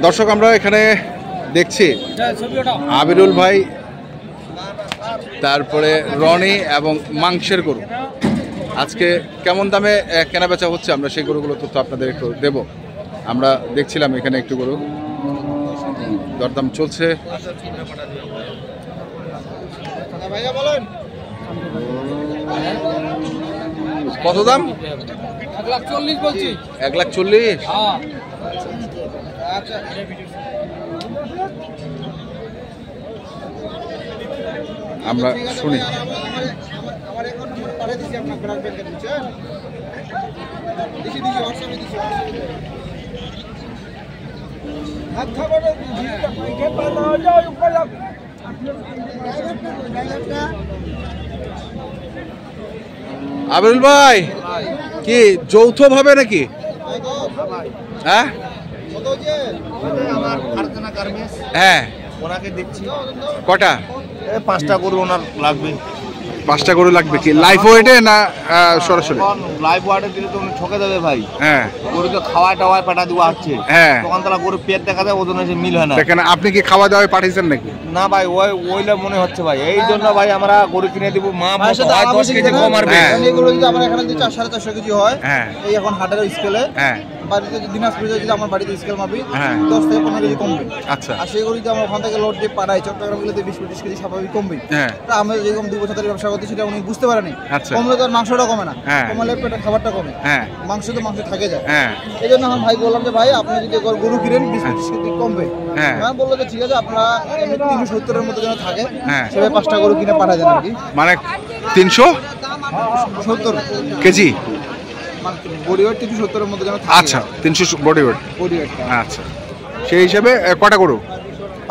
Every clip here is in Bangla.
দর্শক আমরা এখানে দেখছি আবিরুল ভাই, তারপরে রনি এবং মাংসের গরু আজকে কেমন দামে কেনা বেচা হচ্ছে আমরা সেই গরুগুলো তথ্য আপনাদের একটু দেব। আমরা দেখছিলাম এখানে একটু গরু দরদাম চলছে। কত দাম? 1,40,000 বলছি। 1,40,000। আমরা শুনি। আবিরুল ভাই কি যৌথ ভাবে নাকি? হ্যাঁ হ্যাঁ ওনাকে দিচ্ছি। কটা? 5টা গরু ওনার লাগবে। 5টা গরু লাগবে কি লাইফ ওয়েটে না সরাসরি? লাইভ ওয়াটার দিলে তো উনি ঠকে দেবে ভাই। হ্যাঁ গরুকে খাওয়ায় টাওয়ায় পাঠা দেওয়া হচ্ছে। হ্যাঁ তখন তারা গরু পেট দেখা যায়, ওজন এসে মিল হয় না। দেখেন আপনি কি খাওয়া দাওয়ায় পাঠিয়েছেন নাকি? না ভাই, ওইটা মনে হচ্ছে ভাই। এই জন্য ভাই আমরা গরু কিনে দিব। মা 10 কেজি কম মারবে। এই গরু যদি আমার এখানে 4-4.5 কেজি হয়, হ্যাঁ এই এখন হাটের স্কেলে হ্যাঁ বাড়িতে দিনাজপুরে যদি আমার বাড়িতে স্কেল মাপি হ্যাঁ 10 থেকে 15 কেজি কমবে। আচ্ছা আর সেই গরু যদি আমরা ওখান থেকে লোড দিয়ে পাঠাই চট্টগ্রাম গেলে 20-25 কেজি স্বাভাবিক কমবে। হ্যাঁ আমরা যেরকম 2 বছর ধরে ব্যবসা করতে সেটা উনি বুঝতে পারেনি। আচ্ছা কমলে তো আর মাংসটা কমে না, হ্যাঁ কমলে পেটের খাবারটা কমে। হ্যাঁ মাংস তো মাংস থাকে যায়। হ্যাঁ এই জন্য আমার ভাই বললাম যে ভাই আপনি যদি গরু কিনেন 20-25 কেজি কমবে। হ্যাঁ আমি বললো যে ঠিক আছে আপনারা 370-এর মতো যেন থাকে হ্যাঁ সেভাবে 5টা গরু কিনে পাঠায় দেন আর কি। মানে 370 কেজি বডি ওয়েট 370-এর মতো যেন থাকে। আচ্ছা 300 বডি ওয়েট। বডি ওয়েট আচ্ছা সেই হিসাবে কটা গরু?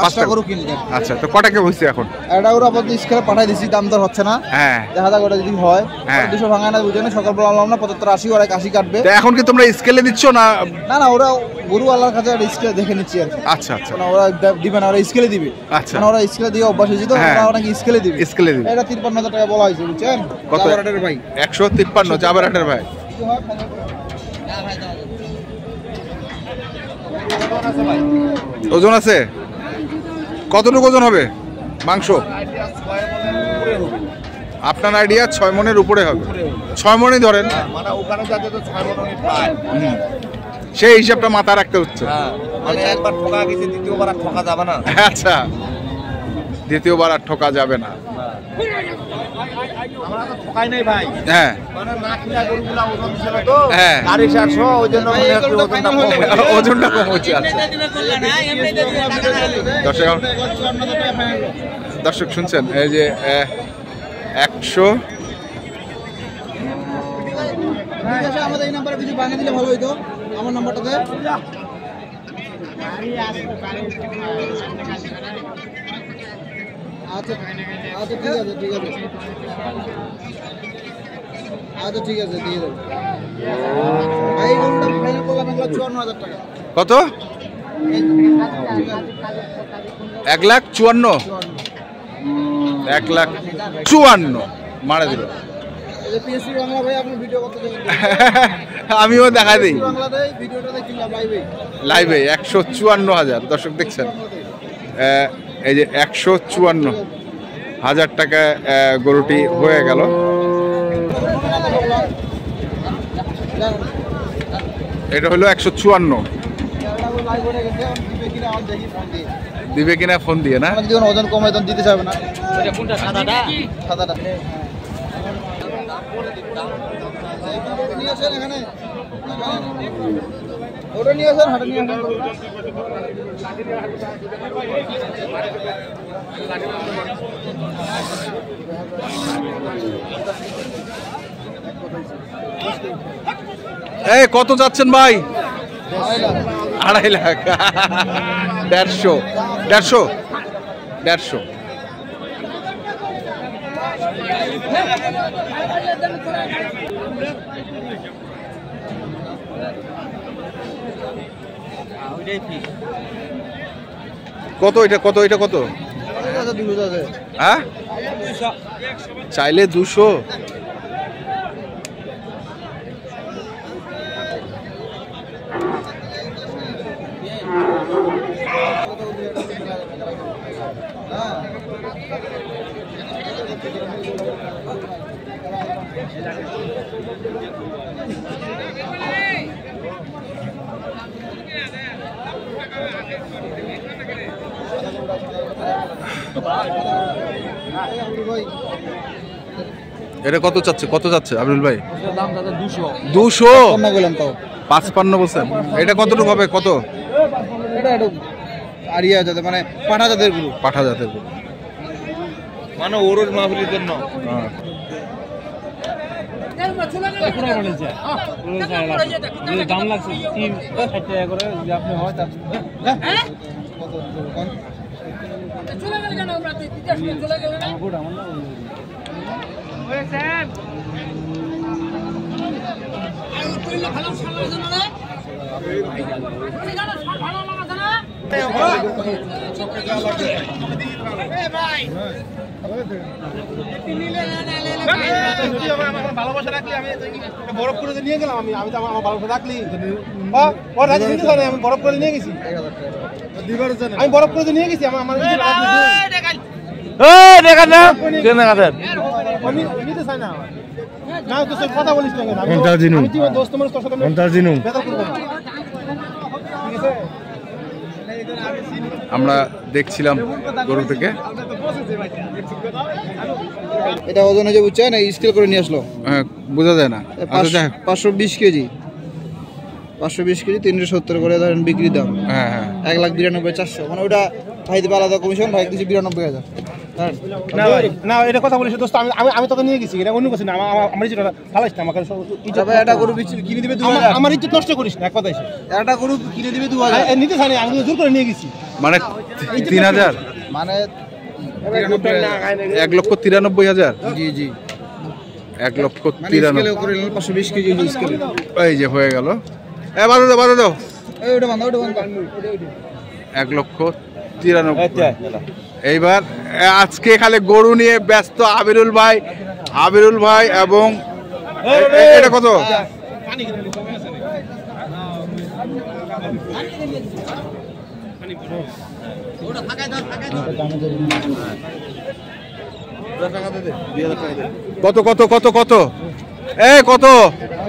5টা গরু কিনে দেন। আচ্ছা তো কটা কে হয়েছে এখন? একটা গরু আপাতত স্কেলে পাঠাই দিছি, দাম দর হচ্ছে না। হ্যাঁ দেখা যাক ওটা যদি হয় হ্যাঁ 200 ভাঙা না বুঝে না। সকাল বললাম না 75-80 ওরা 80 কাটবে। তো এখন কি তোমরা স্কেলে দিচ্ছ না? না না ওরা গরু আল্লাহর কাছে একটা স্কেলে দেখে নিচ্ছি আর কি। আচ্ছা আচ্ছা না ওরা দিবে না, ওরা স্কেলে দিবে। আচ্ছা ওরা স্কেলে দিয়ে অভ্যাস হয়েছে তো হ্যাঁ। ওরা নাকি স্কেলে দিবে। স্কেলে দিবে। এটা 53,000 টাকা বলা হয়েছে বুঝছেন। কত? জাবরাটের ভাই 153 জাবেরাটের ভাই। ওজন আছে? কতটুকু ওজন হবে মাংস? আপনার আইডিয়া 6 মনের উপরে হবে। 6 মনই ধরেন, মানে ওখানে যাতে তো 6 মণ উনি পায়। সেই হিসাবটা মাথায় রাখতে হচ্ছে। মানে একবার ঠকা গেছে, দ্বিতীয়বার আর ঠকা যাবে না। আচ্ছা দ্বিতীয়বার আর ঠকা যাবে না। আমরা তো ঠকাই নাই ভাই। হ্যাঁ মানে না কিনা গরুগুলা ওজন ছিল তো হ্যাঁ 750, ওই জন্য মনে হয় একটু ওজনটা কম হয়েছে। ওজনটা কম হচ্ছে। আচ্ছা দর্শক শুনছেন এই যে 100 আমাদের এই নাম্বারে কিছু বানিয়ে দিলে ভালো হইতো। আমার নাম্বারটাতে আচ্ছা আচ্ছা ঠিক আছে ঠিক আছে আচ্ছা ঠিক আছে দিয়ে দেবো। ভাই গরুটা ফাইনাল করলাম 1,54,000 টাকা। কত? 1,54,000। 1,54,000 মারা দিল। পিএসসি বাংলা ভাই আপনি ভিডিও করতে দেবেন। আমিও দেখা দিই বাংলাতে ভিডিওটা দেখলাম লাইভে 154,000 দর্শক দেখছেন। এই যে 154,000 টাকা গরুটি হয়ে গেল। এটা হলো 154। দিবে কিনা ফোন দিয়ে না? ওজন কমে তখন দিতে চাবে না। সাদাটা নিয়ে আসেন এখানে, ওটা নিয়ে আসেন হাটে নিয়ে আসেন। এই কত যাচ্ছেন ভাই? 2.5 লাখ। 150 কত? এটা কত? এটা কত? হ্যাঁ চাইলে 200। এটা কত চাচ্ছে, কত চাচ্ছে আবরুল ভাই? দাম দাদা 200। 200 কম বললাম তাও 55 বলছেন। এটা কতটুকু হবে, কত? এটা একটু আরিয়া যাতে মানে পাঠা জাতের গরু। পাঠা জাতের গরু। মানে ওরজ মাহফিলের জন্য। হ্যাঁ। দাম লাগছে 360 টাকা করে যদি আপনি হয় তা চলে গেল কেন আমরা চলে গেল না গোটা আমার না হয়েছে আই তুইলে ভালো সামনে না আপনি জানো সব ভালো লাগা না এ ভাই ভালোবাসা রাখলি আমি বরফ করে নিয়ে গেলাম আমি তো আমার ভালোবাসা রাখলি ওর রাজি নিতে জানে আমি বরফ করে নিয়ে গেছি আমি বরফ করে নিয়ে গেছি আমার দেখা না কেন দেখা দেন আমি নিতে চাই না না তো সব কথা বলিস না আমি তুই দোস্ত মানুষ তোর সাথে বেদা করব না ঠিক আছে আমরা দেখছিলাম গরু থেকে। এটা ওজনে যে বুঝছেন এই স্কেল করে নিয়ে আসলো বোঝা যায় না। আচ্ছা, 520 কেজি 520 কেজি 370 করে ধরেন বিক্রি দাম। হ্যাঁ হ্যাঁ 1,92,400 মানে ওটা ভাই দিবে আলাদা কমিশন, ভাই দিচ্ছে 92,000। না ভাই না এটা কথা বলিস দোস্ত আমি তোকে নিয়ে গেছি, এটা অন্য কিছু না। আমার যেটা ফালাইস না আমাকে ভাই এটা গরু কিনে দিবে 2000। আমার ইজ্জত নষ্ট করিস না, এক কথা এসে এটা গরু কিনে দিবে 2000 নিতে চাই আমি জোর করে নিয়ে গেছি। মানে 3000 মানে 1,93,000। জি জি 1,93,000 করে 520 কেজি স্কেলে এই যে হয়ে গেল। বাধা দাও এই ওটা বান্ধা 1,93,000। এইবার আজকে খালি গরু নিয়ে ব্যস্ত আবিরুল ভাই এবং এটা কত? কত কত কত কত কত?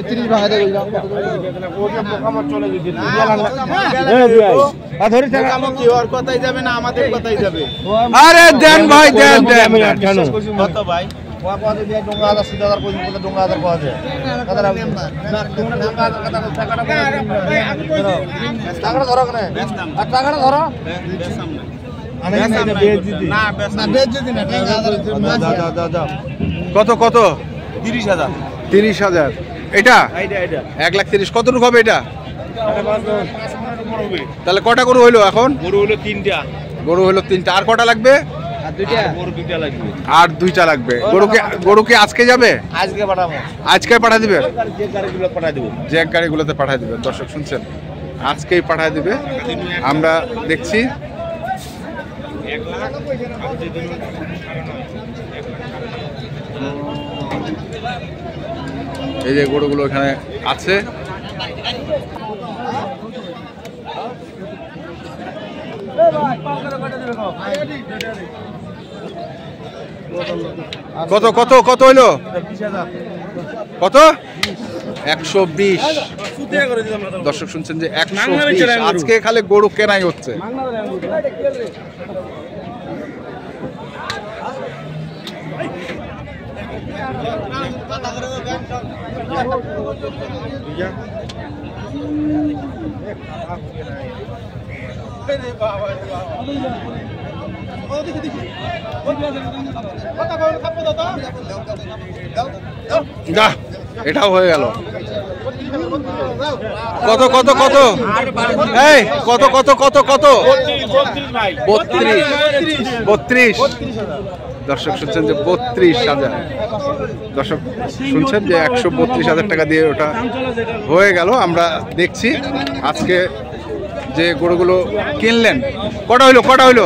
30 ভাঙা দেব কথাই যাবে না আমাদের কথাই যাবে। আরে দেন ভাই দেন কত ভাই ডোঙ্গা 10,000 পর্যন্ত ডোঙ্গা 1000 পাওয়া যায় টাকাটা ধরো কেন টাকাটা ধরো কত কত? 30,000। 30,000। এটা 1,30,000 কত রূপ হবে এটা? তাহলে কটা গরু হইলো এখন? গরু হলো 3টা। গরু হইলো 3টা। আর কটা লাগবে? আর গরু 2টা লাগবে। আর 2টা লাগবে। গরুকে আজকে যাবে? আজকে পাঠাবো। আজকে পাঠা দিবে? যে গাড়িগুলো পাঠাই দেব। যে গাড়িগুলোতে পাঠাই দিবে। দর্শক শুনছেন, আজকেই পাঠাই দিবে। আমরা দেখছি এই যে গরুগুলো এখানে আছে। কত কত কত হইলো? কত? 120। দর্শক শুনছেন যে 120। আজকে খালি গরু কেনাই হচ্ছে। যা এটাও হয়ে গেল। কত কত কত? এই কত কত কত কত? 32। দর্শক শুনছেন যে 32,000। দর্শক শুনছেন যে 132,000 টাকা দিয়ে ওটা হয়ে গেল। আমরা দেখছি আজকে যে গরুগুলো কিনলেন কটা হইলো?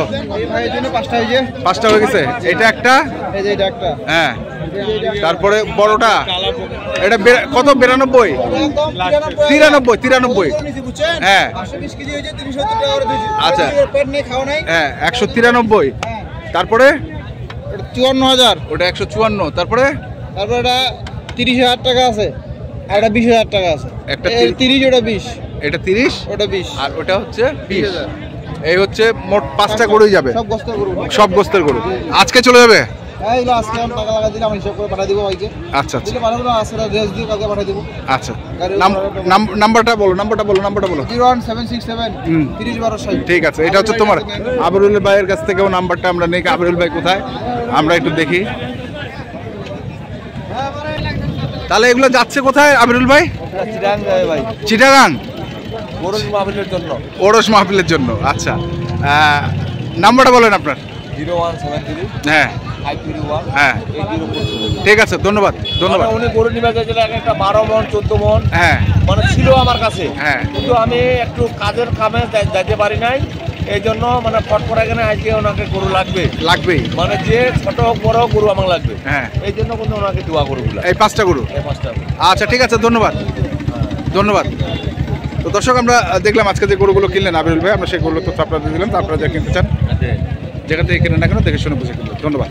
5টা হয়ে গেছে। এটা একটা, হ্যাঁ। তারপরে বড়টা এটা কত? 92 93 হ্যাঁ আচ্ছা হ্যাঁ 193। তারপরে এটা 54,000। ওটা 154। তারপরে তারপর এটা 30,000 টাকা আছে, আর এটা 20,000 টাকা আছে। একটা 30, ওটা 20, এটা 30, ওটা 20, আর ওটা হচ্ছে 20। 20,000। এই হচ্ছে মোট 5টা গরুই যাবে, সব গোস্ত গরু। সব গোস্তের গরু। আজকে চলে যাবে? এইগুলো আজকে আমি টাকা লাগা দিলে আমি হিসাব করে পাঠিয়ে দিব ভাইকে। আচ্ছা আচ্ছা দিলে পাঠাবো না, আজকে ড্রেস দিয়ে কালকে পাঠিয়ে দিব। আচ্ছা। নাম্বারটা বলো, নাম্বারটা বলো। 01767 30 12 60। ঠিক আছে, এটা হচ্ছে তোমার আবরুল ভাইয়ের কাছ থেকেও নাম্বারটা আমরা নেই। আবরুল ভাই কোথায় আমরা একটু দেখি। তাহলে এগুলো যাচ্ছে কোথায় আবরুল ভাই? চিরাং যাবে ভাই, চিটাগাং গরুর মাহফিলের জন্য। ওরস মাহফিলের জন্য। আচ্ছা, নাম্বারটা বলেন আপনার। 0173 হ্যাঁ 531 হ্যাঁ 8042। ঠিক আছে, ধন্যবাদ ধন্যবাদ। উনি গরু নিবে গেছিলেন একটা 12 মণ 14 মণ, হ্যাঁ মানে ছিল আমার কাছে, হ্যাঁ কিন্তু আমি একটু কাজের কামে যাইতে পারি নাই, এই জন্য মানে ফটফট এখানে আজকে ওনাকে গরু লাগবেই। মানে যে ছোট হোক বড় হোক গরু আমার লাগবে, হ্যাঁ এই জন্য কিন্তু ওনাকে দোয়া গরুগুলো এই 5টা গরু। এই 5টা গরু। আচ্ছা ঠিক আছে, ধন্যবাদ ধন্যবাদ। তো দর্শক, আমরা দেখলাম আজকে যে গরুগুলো কিনলেন আবরুল ভাই, আমরা সেই গরুগুলো তথ্য আপনাদের দিলাম। তো আপনারা যা কিনতে চান যেখান থেকে কিনেন না কেন দেখে শুনে বুঝে কিনবেন। ধন্যবাদ।